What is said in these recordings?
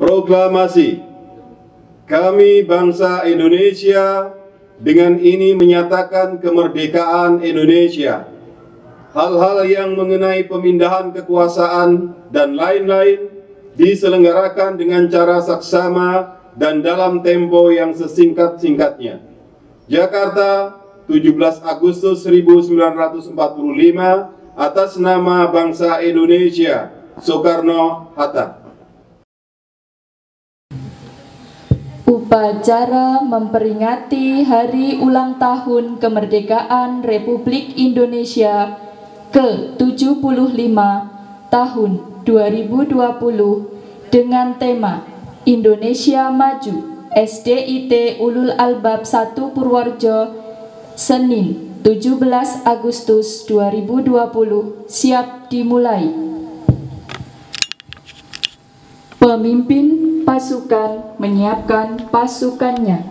Proklamasi. Kami bangsa Indonesia dengan ini menyatakan kemerdekaan Indonesia. Hal-hal yang mengenai pemindahan kekuasaan dan lain-lain diselenggarakan dengan cara saksama dan dalam tempo yang sesingkat-singkatnya. Jakarta, 17 Agustus 1945, atas nama bangsa Indonesia, Soekarno-Hatta. Upacara memperingati Hari Ulang Tahun Kemerdekaan Republik Indonesia ke-75 tahun 2020 dengan tema Indonesia Maju SDIT Ulul Albab 1 Purworejo, Senin 17 Agustus 2020 siap dimulai. Pemimpin pasukan menyiapkan pasukannya.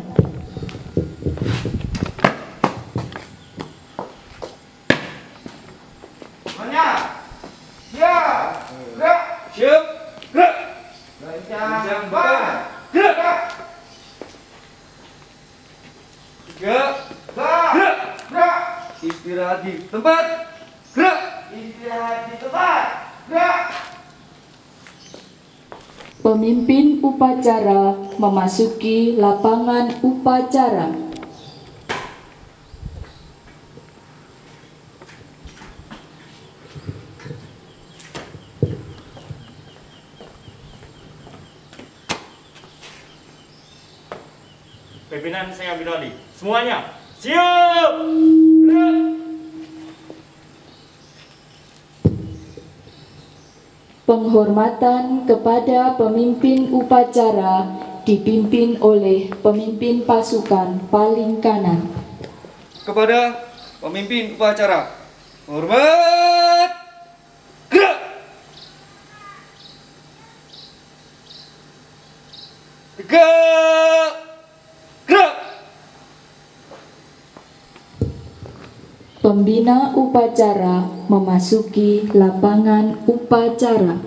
Istirahat di tempat. Gerak. Istirahat di tempat. Gerak. Pemimpin upacara memasuki lapangan upacara. Pimpinan saya ambil alih. Semuanya siap. Gerak. Penghormatan kepada pemimpin upacara dipimpin oleh pemimpin pasukan paling kanan. Kepada pemimpin upacara, hormat. Gerak. Tegak. Gerak. Pembina upacara memasuki lapangan upacara.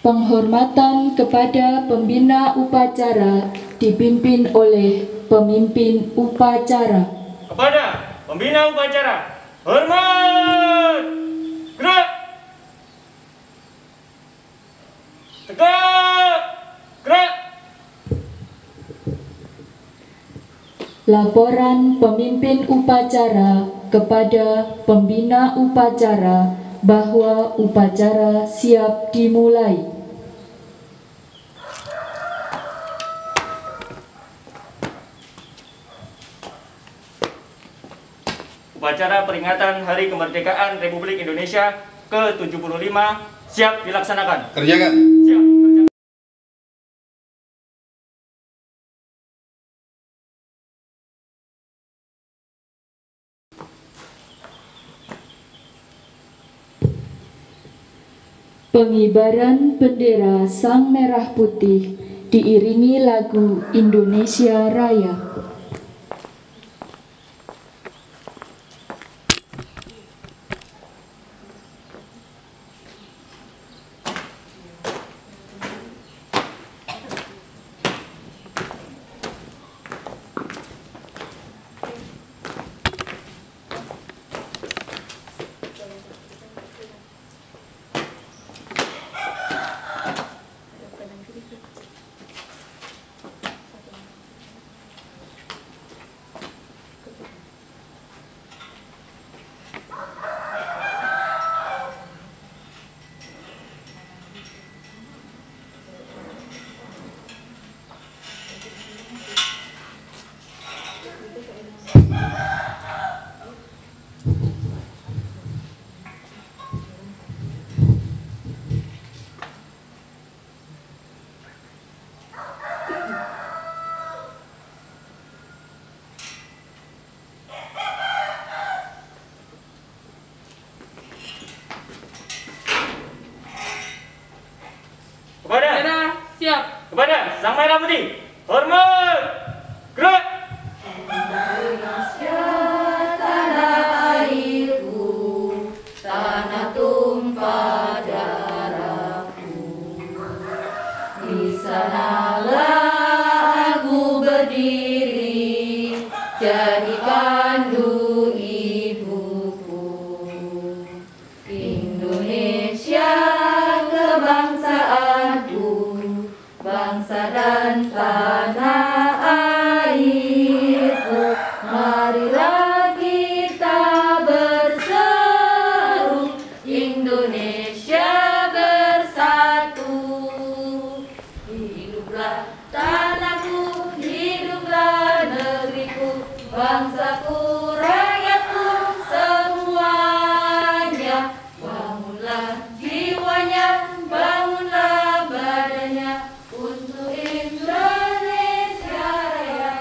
Penghormatan kepada pembina upacara dipimpin oleh pemimpin upacara. Kepada pembina upacara, hormat. Gerak. Tegak. Gerak. Laporan pemimpin upacara kepada pembina upacara bahwa upacara siap dimulai. Upacara peringatan Hari Kemerdekaan Republik Indonesia ke-75 siap dilaksanakan. Kerjakan. Siap. Pengibaran bendera Sang Merah Putih diiringi lagu Indonesia Raya. Kepada Sang Merah Putih, hormat. bangsaku, rakyatku semuanya. Bangunlah jiwanya, bangunlah badannya untuk Indonesia Raya.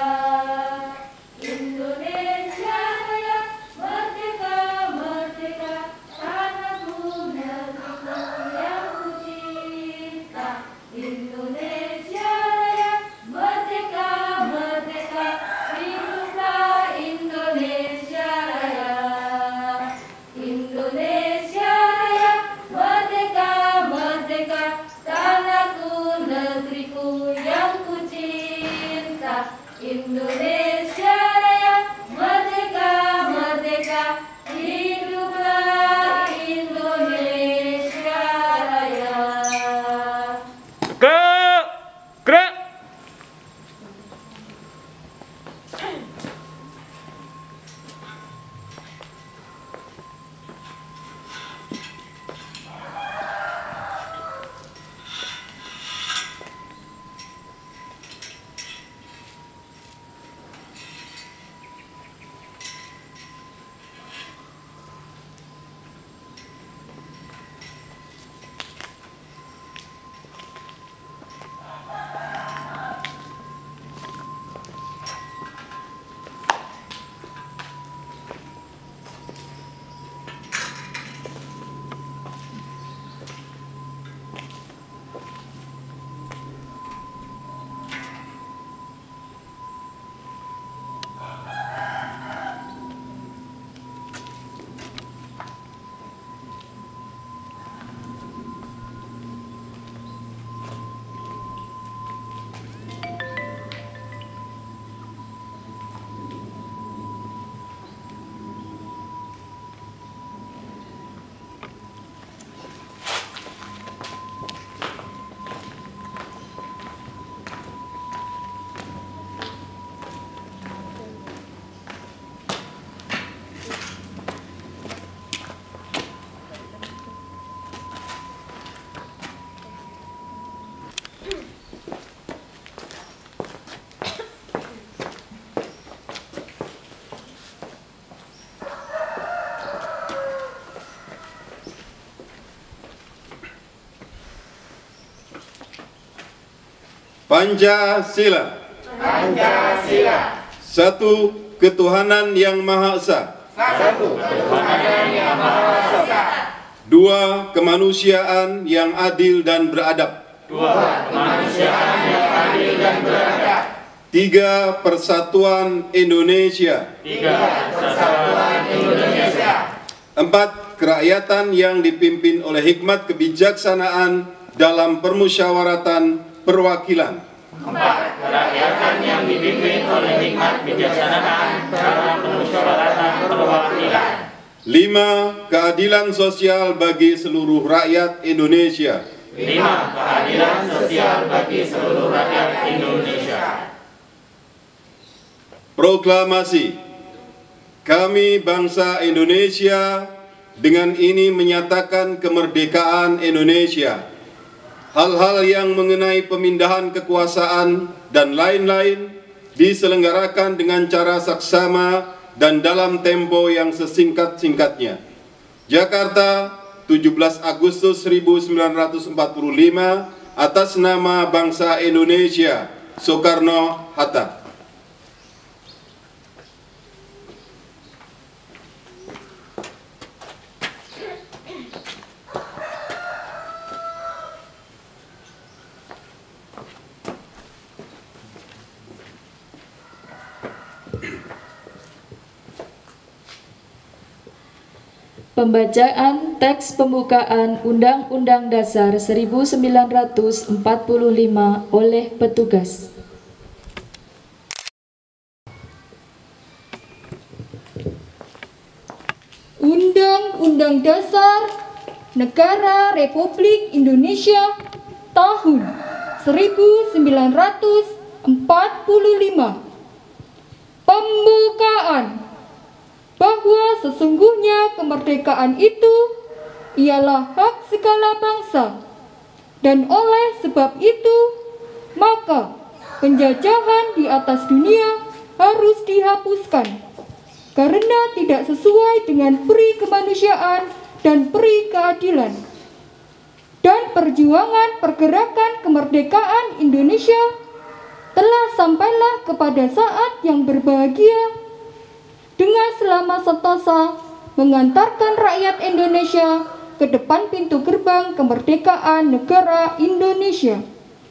Indonesia Raya, merdeka, merdeka, tanahku, negeriku yang ku cinta. Indonesia Raya, merdeka, merdeka, hiduplah Indonesia Raya. Indonesia Raya, merdeka, merdeka, tanahku, negeriku yang ku cinta. Indonesia Raya, merdeka, merdeka, hiduplah Indonesia Raya. Gerak! Pancasila. Pancasila. Satu ketuhanan yang Maha Esa. Satu ketuhanan yang Maha Esa. Dua kemanusiaan yang adil dan beradab. Dua kemanusiaan yang adil dan beradab. Tiga persatuan Indonesia. Tiga persatuan Indonesia. Empat kerakyatan yang dipimpin oleh hikmat kebijaksanaan dalam permusyawaratan perwakilan. Empat kerakyatan yang dipimpin oleh hikmat kebijaksanaan dalam permusyawaratan perwakilan. Lima keadilan sosial bagi seluruh rakyat Indonesia. Lima keadilan sosial bagi seluruh rakyat Indonesia. Proklamasi. Kami bangsa Indonesia dengan ini menyatakan kemerdekaan Indonesia. Hal-hal yang mengenai pemindahan kekuasaan dan lain-lain diselenggarakan dengan cara saksama dan dalam tempo yang sesingkat-singkatnya. Jakarta, 17 Agustus 1945, atas nama bangsa Indonesia, Soekarno-Hatta. Pembacaan teks pembukaan Undang-Undang Dasar 1945 oleh petugas. Undang-Undang Dasar Negara Republik Indonesia tahun 1945. Pembukaan. Bahwa sesungguhnya kemerdekaan itu ialah hak segala bangsa, dan oleh sebab itu maka penjajahan di atas dunia harus dihapuskan karena tidak sesuai dengan peri kemanusiaan dan peri keadilan. Dan perjuangan pergerakan kemerdekaan Indonesia telah sampailah kepada saat yang berbahagia dengan selama sentosa mengantarkan rakyat Indonesia ke depan pintu gerbang kemerdekaan negara Indonesia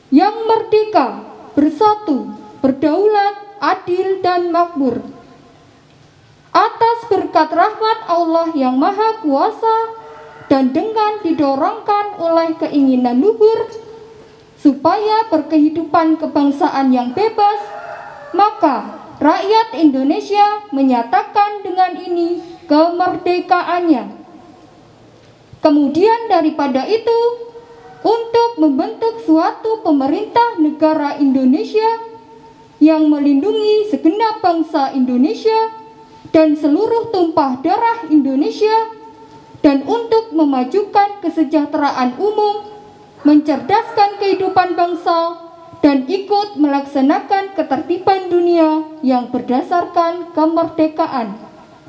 yang merdeka, bersatu, berdaulat, adil, dan makmur. Atas berkat rahmat Allah yang Maha Kuasa dan dengan didorongkan oleh keinginan luhur supaya berkehidupan kebangsaan yang bebas, maka rakyat Indonesia menyatakan dengan ini kemerdekaannya. Kemudian daripada itu, untuk membentuk suatu pemerintah negara Indonesia yang melindungi segenap bangsa Indonesia dan seluruh tumpah darah Indonesia, dan untuk memajukan kesejahteraan umum, mencerdaskan kehidupan bangsa, dan ikut melaksanakan ketertiban dunia yang berdasarkan kemerdekaan,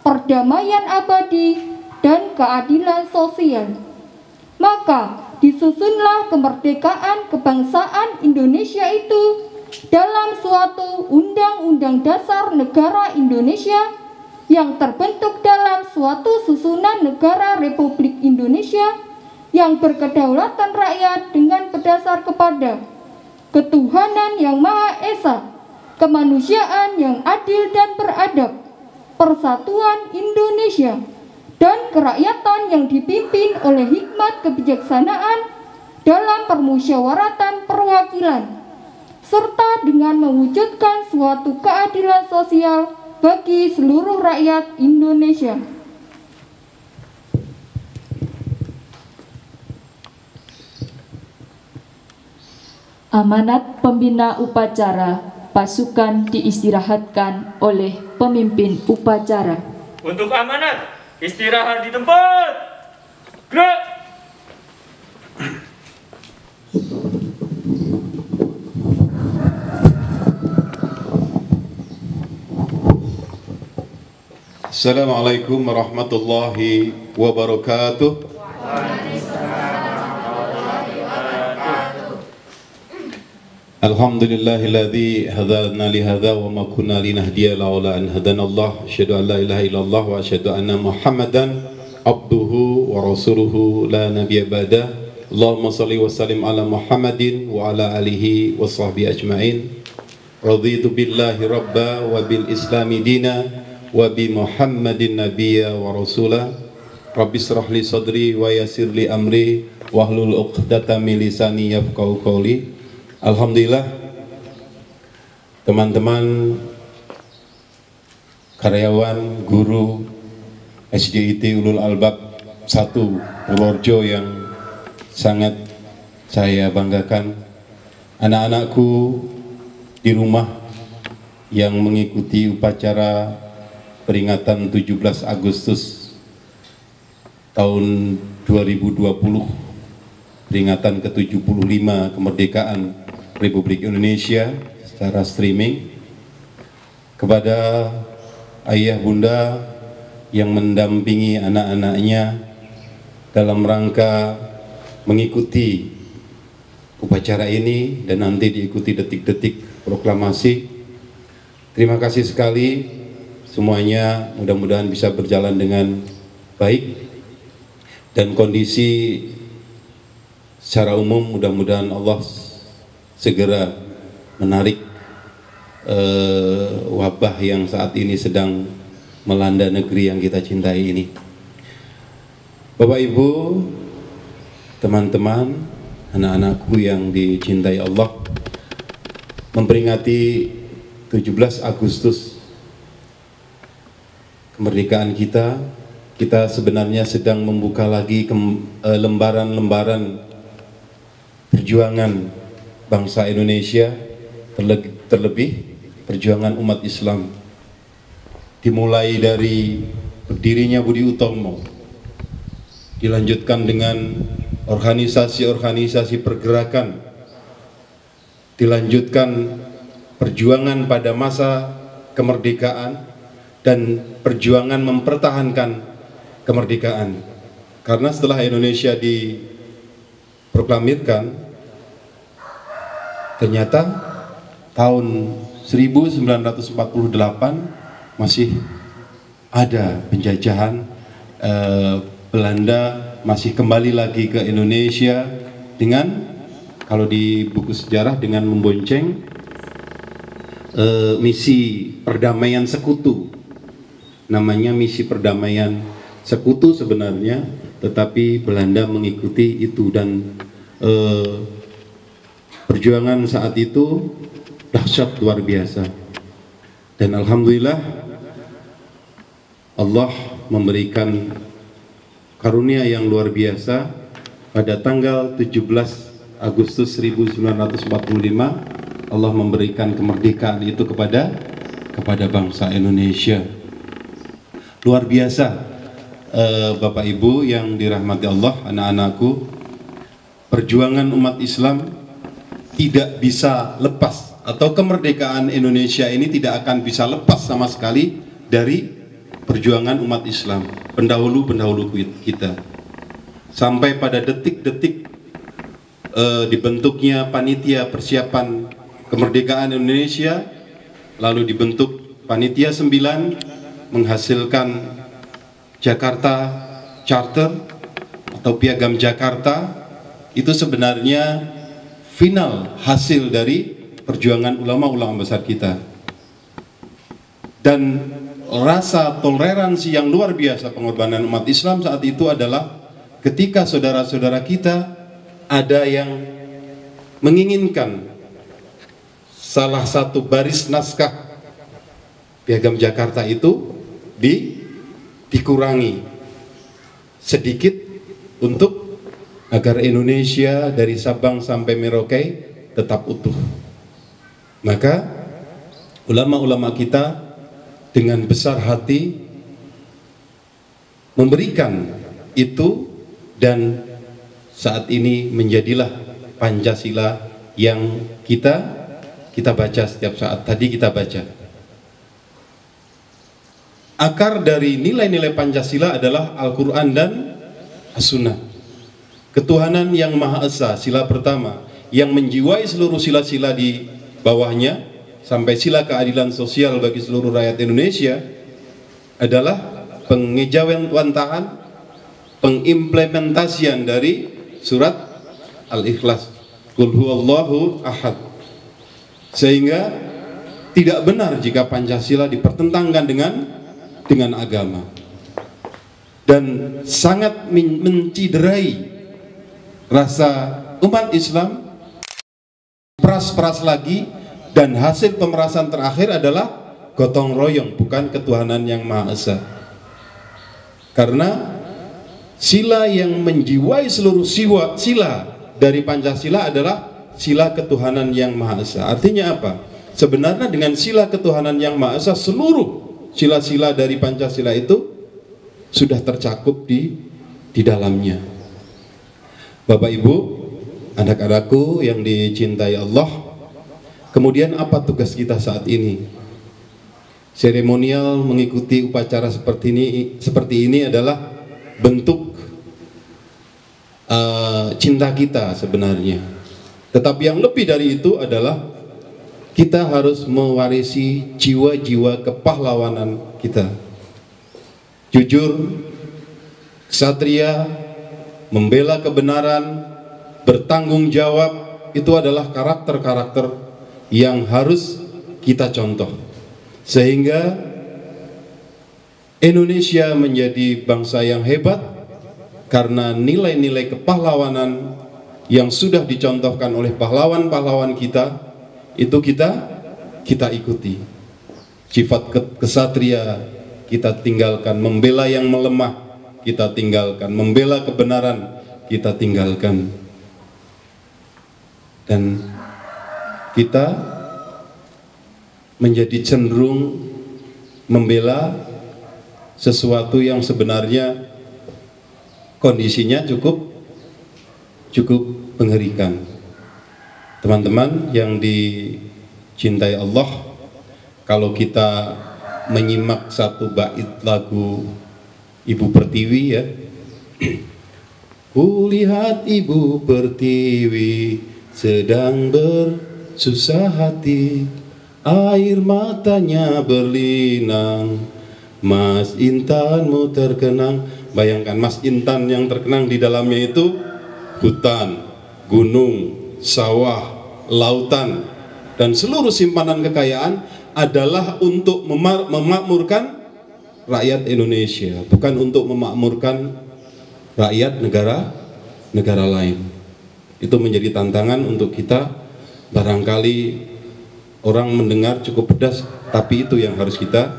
perdamaian abadi, dan keadilan sosial. Maka disusunlah kemerdekaan kebangsaan Indonesia itu dalam suatu Undang-Undang Dasar Negara Indonesia yang terbentuk dalam suatu susunan negara Republik Indonesia yang berkedaulatan rakyat dengan berdasar kepada ketuhanan yang Maha Esa, kemanusiaan yang adil dan beradab, persatuan Indonesia, dan kerakyatan yang dipimpin oleh hikmat kebijaksanaan dalam permusyawaratan perwakilan, serta dengan mewujudkan suatu keadilan sosial bagi seluruh rakyat Indonesia. Amanat pembina upacara pasukan diistirahatkan oleh pemimpin upacara. Untuk amanat, istirahat di tempat. Gerak. Assalamualaikum warahmatullahi wabarakatuh. Alhamdulillahilladzi hadana li hadza wa ma kunna linahdiya laula an hadana Allah. Asyhadu an la ilaha illallah wa asyhadu anna Muhammadan abduhu wa rasuluhu la nabiyya ba'da. Allahumma shalli wa sallim ala Muhammadin wa ala alihi wa sahbihi ajma'in. Raditu billahi rabba wa bil islami dina wa bi Muhammadin nabiyya wa rasula. Rabbi shrah li sadri wa yassir li amri wahlul 'uqdatam min lisani yafqahu qawli. Alhamdulillah, teman-teman karyawan, guru SDIT Ulul Albab 1 Purworejo yang sangat saya banggakan, anak-anakku di rumah yang mengikuti upacara peringatan 17 Agustus tahun 2020, peringatan ke-75 kemerdekaan Republik Indonesia secara streaming, kepada ayah bunda yang mendampingi anak-anaknya dalam rangka mengikuti upacara ini dan nanti diikuti detik-detik proklamasi. Terima kasih sekali semuanya, mudah-mudahan bisa berjalan dengan baik dan kondisi secara umum mudah-mudahan Allah segera menarik wabah yang saat ini sedang melanda negeri yang kita cintai ini. Bapak Ibu, teman-teman, anak-anakku yang dicintai Allah, memperingati 17 Agustus kemerdekaan kita, kita sebenarnya sedang membuka lagi lembaran-lembaran perjuangan bangsa Indonesia, terlebih perjuangan umat Islam, dimulai dari berdirinya Budi Utomo, dilanjutkan dengan organisasi-organisasi pergerakan, dilanjutkan perjuangan pada masa kemerdekaan dan perjuangan mempertahankan kemerdekaan. Karena setelah Indonesia diproklamirkan, ternyata tahun 1948 masih ada penjajahan, Belanda masih kembali lagi ke Indonesia dengan, kalau di buku sejarah, dengan membonceng misi perdamaian sekutu. Namanya misi perdamaian sekutu sebenarnya, tetapi Belanda mengikuti itu, dan perjuangan saat itu dahsyat luar biasa. Dan alhamdulillah Allah memberikan karunia yang luar biasa. Pada tanggal 17 Agustus 1945 Allah memberikan kemerdekaan itu kepada bangsa Indonesia. Luar biasa. Bapak Ibu yang dirahmati Allah, anak-anakku, perjuangan umat Islam tidak bisa lepas, atau kemerdekaan Indonesia ini tidak akan bisa lepas sama sekali dari perjuangan umat Islam, pendahulu-pendahulu kita. Sampai pada detik-detik dibentuknya panitia persiapan kemerdekaan Indonesia, lalu dibentuk panitia 9 menghasilkan Jakarta Charter atau Piagam Jakarta. Itu sebenarnya final hasil dari perjuangan ulama-ulama besar kita. Dan rasa toleransi yang luar biasa pengorbanan umat Islam saat itu adalah ketika saudara-saudara kita ada yang menginginkan salah satu baris naskah Piagam Jakarta itu dikurangi sedikit untuk agar Indonesia dari Sabang sampai Merauke tetap utuh. Maka ulama-ulama kita dengan besar hati memberikan itu, dan saat ini menjadilah Pancasila yang kita baca setiap saat. Tadi kita baca. Akar dari nilai-nilai Pancasila adalah Al-Quran dan As-Sunnah. Ketuhanan yang Maha Esa, sila pertama, yang menjiwai seluruh sila-sila di bawahnya, sampai sila keadilan sosial bagi seluruh rakyat Indonesia, adalah pengejawantahan, pengimplementasian dari surat Al-Ikhlas, Qul huwallahu ahad. Sehingga tidak benar jika Pancasila dipertentangkan dengan agama, dan sangat menciderai rasa umat Islam. Peras-peras lagi, dan hasil pemerasan terakhir adalah gotong royong, bukan ketuhanan yang Maha Esa. Karena sila yang menjiwai seluruh sila dari Pancasila adalah sila ketuhanan yang Maha Esa. Artinya apa? Sebenarnya dengan sila ketuhanan yang Maha Esa, seluruh sila-sila dari Pancasila itu sudah tercakup di dalamnya. Bapak Ibu, anak-anakku yang dicintai Allah, kemudian apa tugas kita saat ini? Seremonial mengikuti upacara seperti ini adalah bentuk cinta kita sebenarnya. Tetapi yang lebih dari itu adalah kita harus mewarisi jiwa-jiwa kepahlawanan kita. Jujur, ksatria, membela kebenaran, bertanggung jawab, itu adalah karakter-karakter yang harus kita contoh. Sehingga Indonesia menjadi bangsa yang hebat karena nilai-nilai kepahlawanan yang sudah dicontohkan oleh pahlawan-pahlawan kita, itu kita ikuti. Sifat kesatria kita tinggalkan, membela yang melemah kita tinggalkan, membela kebenaran kita tinggalkan, dan kita menjadi cenderung membela sesuatu yang sebenarnya kondisinya cukup mengerikan. Teman-teman yang dicintai Allah, kalau kita menyimak satu bait lagu Ibu Pertiwi ya. Kulihat Ibu Pertiwi sedang bersusah hati, air matanya berlinang, Mas Intanmu terkenang. Bayangkan Mas Intan yang terkenang di dalamnya itu hutan, gunung, sawah, lautan, dan seluruh simpanan kekayaan adalah untuk memakmurkan rakyat Indonesia, bukan untuk memakmurkan rakyat negara lain. Itu menjadi tantangan untuk kita. Barangkali orang mendengar cukup pedas, tapi itu yang harus kita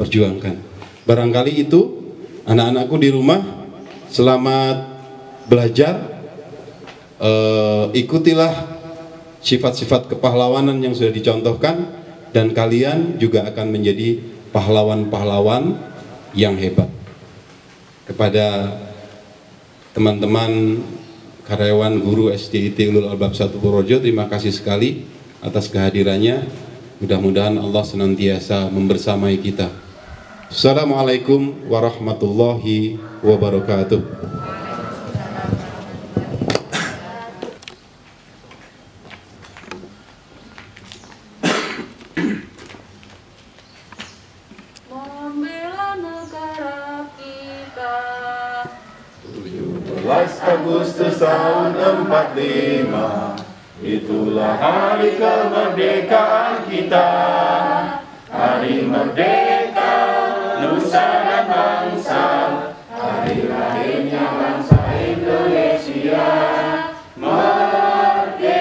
perjuangkan. Barangkali itu anak-anakku di rumah, selamat belajar. Ikutilah sifat-sifat kepahlawanan yang sudah dicontohkan, dan kalian juga akan menjadi pahlawan-pahlawan yang hebat. Kepada teman-teman karyawan guru SDIT Ulul Albab 1 Purworejo, terima kasih sekali atas kehadirannya. Mudah-mudahan Allah senantiasa membersamai kita. Assalamualaikum warahmatullahi wabarakatuh. Membela negara kita. 17 Agustus tahun 45, itulah hari kemerdekaan kita. Hari merdeka nusa dan bangsa, hari lahirnya bangsa Indonesia. Merdeka,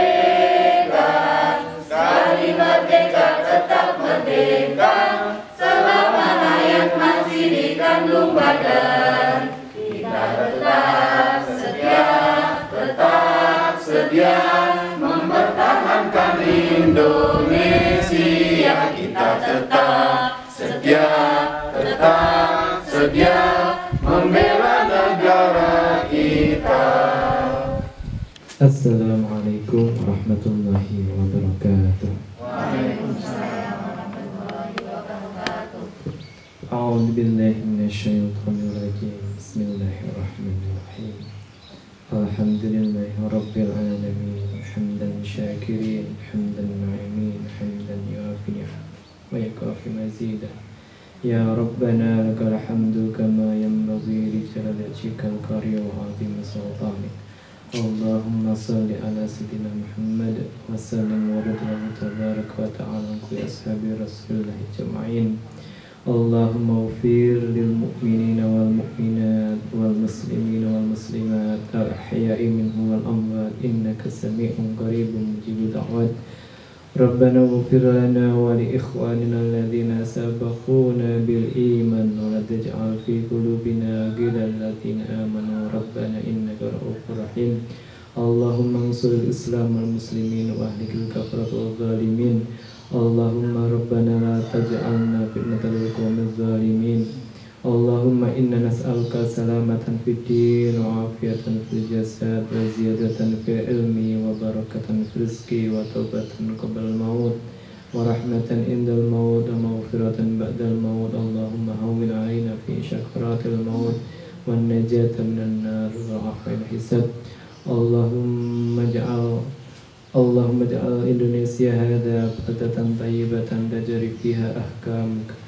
sekali merdeka tetap merdeka, selama rakyat masih dikandung badan. Kita tetap sedia mempertahankan Indonesia. Kita tetap sedia membela negara kita. Assalamualaikum warahmatullahi wabarakatuh. Waalaikumsalam warahmatullahi wabarakatuh. A'udzu billahi minasyaitonir rajim. Bismillahirrahmanirrahim. Alhamdulillahi rabbil alamin, hamdan syakirin, hamdan na'imin, hamdan yuafi wa yakafi mazidah. Ya Rabbana lakal hamdu kama yanbaghi li jalali wajhikal karim wa 'azimi sultanik. Allahumma salli ala sayyidina Muhammad wa sallim wa radhiyallahu tabaraka wa ta'ala kulli ashabi Rasulillah jama'in. Allahumma ufir lil mu'minina wal mu'minat wal muslimina wal muslimat al-ahya'i minhum wal amwat innaka sami'un qaribun mujibud da'wat. Rabbana ufir lana wa li ikhwanina alladhina sabaquna bil iman wa la taj'al fi qulubina ghillan lil ladzina amanu rabbana innaka ra'ufur rahim. Allahumma ansur al-islam wal muslimin wa ahlikil kafarata wal zalimin. Allahumma rabbana la taj'alna fitnatan lil qaumiz zalimin. Allahumma inna nas'aluka salamatan fid din wa afiyatan fil jasad wa ziyadatan fil ilmi wa barakatan fil rizqi wa taubatan qabla al-maut wa rahmatan indal maut wa maghfiratan ba'dal maut. Allahumma hawwin 'alaina fi sakaratil maut wan najata minan nar wa afwal hisab. Allahumma ja'al Indonesia hadha balatan tayyibatan tajri fiha ahkamuka.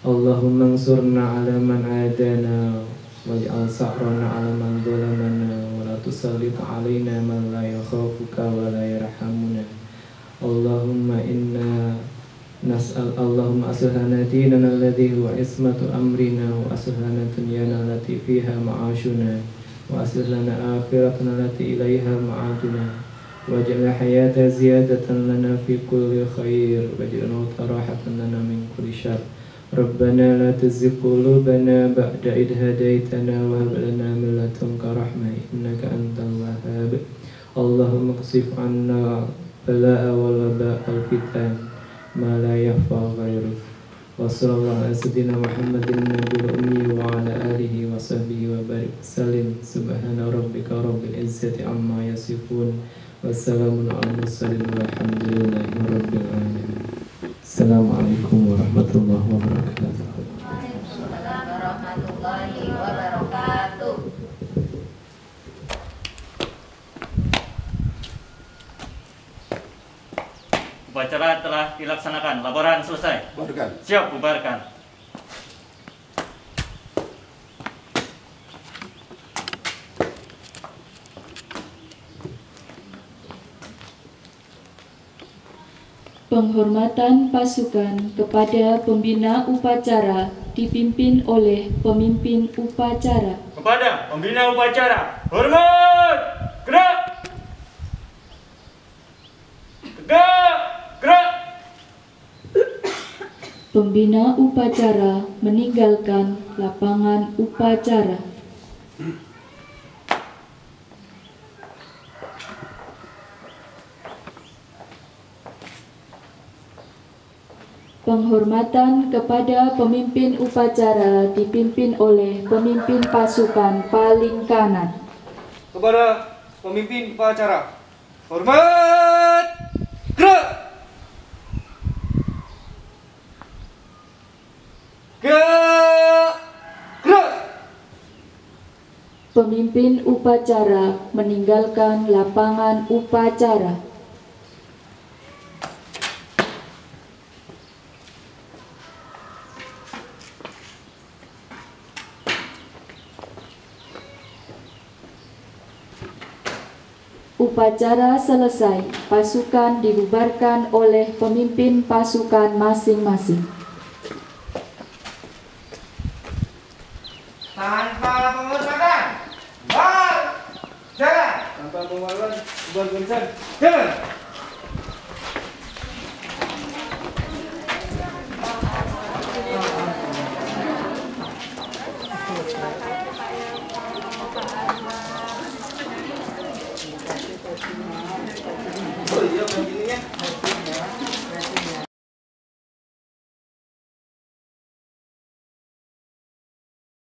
Allahumma ansurna ala man adana waj'al sa'rana ala man zalamana wa la tusallit alaina man la yakhafuka wa la yarhamuna. Allahumma aslih lana dinana alladhi huwa ismatu amrina wa aslih lana dunyana allati fiha ma'ashuna wa aslih lana akhiratana allati ilaiha ma'aduna. Waj'al hayata ziyadatan lana fi kulli khair waj'al mauta rahatan lana min kulli syarr. Rabbana la tuzigh qulubana ba'da idh hadaitana wa hab lana min ladunka rahmah innaka antal wahhab. Allahumma qsif 'anna bala'a wal waba'a wal fitan ma la yakhfa ghairuh. Wa sallallahu ala sayyidina Muhammadin nabiyil ummi wa ala alihi wa sahbihi wa barik salim. Subhana rabbika rabbil izzati amma yasifun. Wassalamun ala mursalin walhamdulillahi rabbil alamin. Assalamualaikum warahmatullahi wabarakatuh. Waalaikumsalam warahmatullahi wabarakatuh. Upacara telah dilaksanakan. Laporan selesai. Bubarkan. Siap, bubarkan. Penghormatan pasukan kepada pembina upacara dipimpin oleh pemimpin upacara. Kepada pembina upacara, hormat! Gerak! Tegak! Gerak! Pembina upacara meninggalkan lapangan upacara. Penghormatan kepada pemimpin upacara dipimpin oleh pemimpin pasukan paling kanan. Kepada pemimpin upacara, hormat! Gerak! Gerak! Pemimpin upacara meninggalkan lapangan upacara. Upacara selesai, pasukan dibubarkan oleh pemimpin pasukan masing-masing. Tanpa penghormatan, bubar! Jalan! Tanpa penghormatan, bubar barisan. Jalan!